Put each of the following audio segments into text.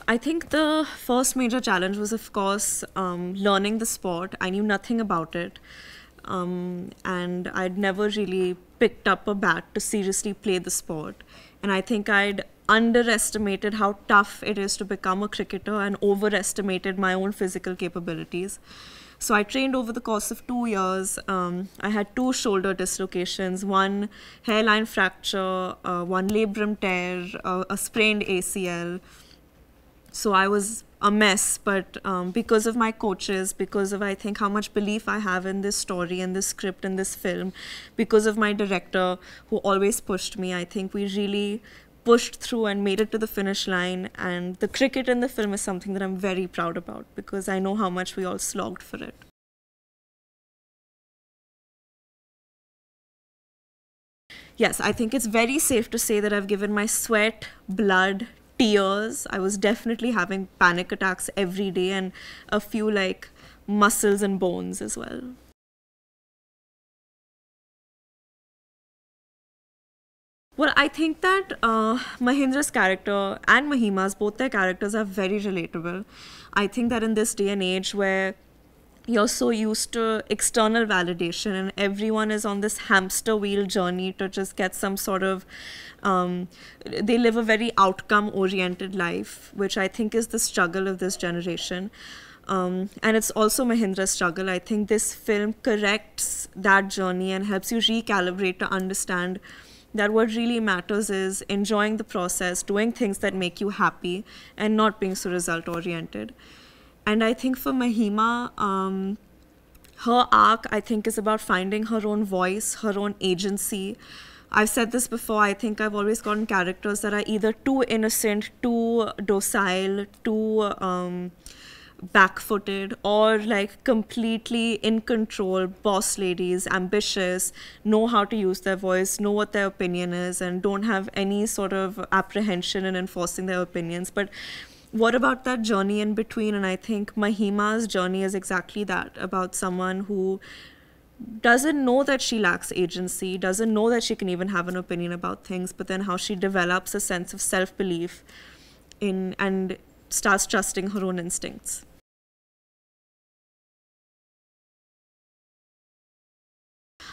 I think the first major challenge was, of course, learning the sport. I knew nothing about it. And I'd never really picked up a bat to seriously play the sport. And I think I'd underestimated how tough it is to become a cricketer and overestimated my own physical capabilities. So I trained over the course of 2 years. I had two shoulder dislocations, one hairline fracture, one labrum tear, a sprained ACL. So I was a mess, but because of my coaches, because of I think how much belief I have in this story and this script and this film, because of my director who always pushed me, I think we really pushed through and made it to the finish line. And the cricket in the film is something that I'm very proud about because I know how much we all slogged for it. Yes, I think it's very safe to say that I've given my sweat, blood, tears. I was definitely having panic attacks every day and a few like muscles and bones as well. Well, I think that Mahindra's character and Mahima's, both their characters are very relatable. I think that in this day and age where you're so used to external validation and everyone is on this hamster wheel journey to just get some sort of they live a very outcome oriented life, which I think is the struggle of this generation. And it's also Mahindra's struggle. I think this film corrects that journey and helps you recalibrate to understand that what really matters is enjoying the process, doing things that make you happy, and not being so result oriented. And I think for Mahima, her arc, I think, is about finding her own voice, her own agency. I've said this before, I think I've always gotten characters that are either too innocent, too docile, too back-footed, or like completely in control, boss ladies, ambitious, know how to use their voice, know what their opinion is, and don't have any sort of apprehension in enforcing their opinions. But what about that journey in between? And I think Mahima's journey is exactly that, about someone who doesn't know that she lacks agency, doesn't know that she can even have an opinion about things, but then how she develops a sense of self-belief in and starts trusting her own instincts.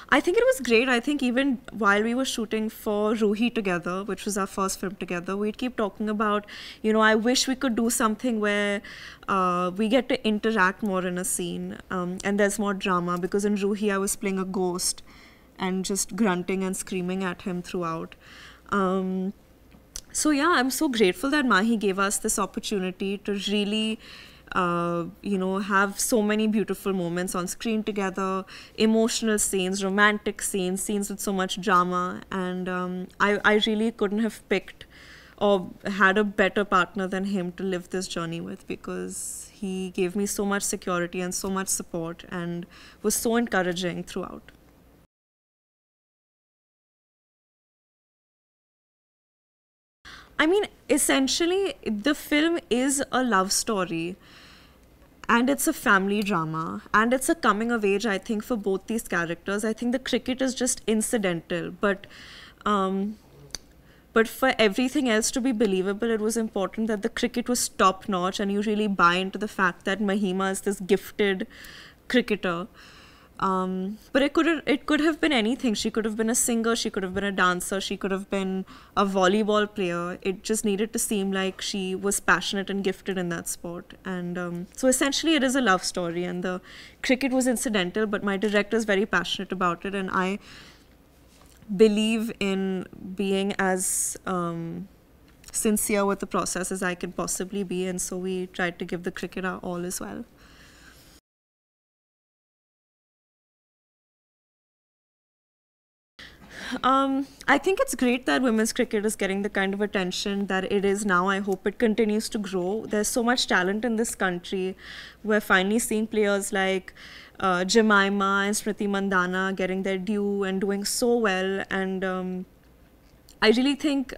I think it was great. I think even while we were shooting for Ruhi together, which was our first film together, we'd keep talking about, I wish we could do something where we get to interact more in a scene and there's more drama, because in Ruhi I was playing a ghost and just grunting and screaming at him throughout. So yeah, I'm so grateful that Mahi gave us this opportunity to really have so many beautiful moments on screen together, emotional scenes, romantic scenes, scenes with so much drama. And I really couldn't have picked or had a better partner than him to live this journey with, because he gave me so much security and so much support and was so encouraging throughout. I mean, essentially, the film is a love story and it's a family drama and it's a coming of age, I think, for both these characters. I think the cricket is just incidental, um, but for everything else to be believable, it was important that the cricket was top notch and you really buy into the fact that Mahima is this gifted cricketer. But it could have been anything. She could have been a singer, she could have been a dancer, she could have been a volleyball player. It just needed to seem like she was passionate and gifted in that sport. And so essentially it is a love story, and the cricket was incidental, but my director is very passionate about it, and I believe in being as sincere with the process as I can possibly be, and so we tried to give the cricket our all as well. I think it's great that women's cricket is getting the kind of attention that it is now. I hope it continues to grow. There's so much talent in this country. We're finally seeing players like Jemima and Smriti Mandana getting their due and doing so well. And I really think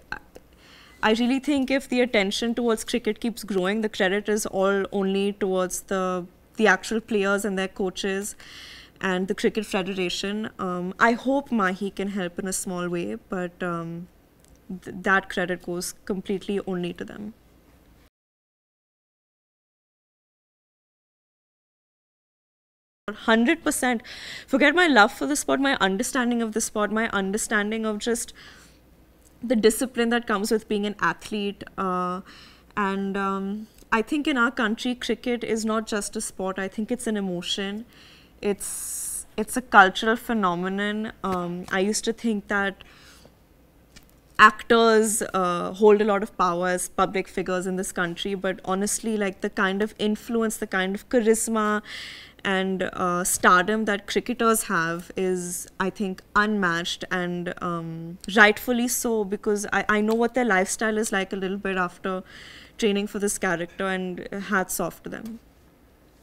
I really think if the attention towards cricket keeps growing, the credit is all only towards the actual players and their coaches and the Cricket Federation. I hope Mahi can help in a small way, but that credit goes completely only to them. 100%. Forget my love for the sport, my understanding of the sport, my understanding of just the discipline that comes with being an athlete. And I think in our country, cricket is not just a sport. I think it's an emotion. It's a cultural phenomenon. I used to think that actors hold a lot of power as public figures in this country, but honestly, like the kind of influence, the kind of charisma and stardom that cricketers have is, I think, unmatched, and rightfully so, because I know what their lifestyle is like a little bit after training for this character, and hats off to them.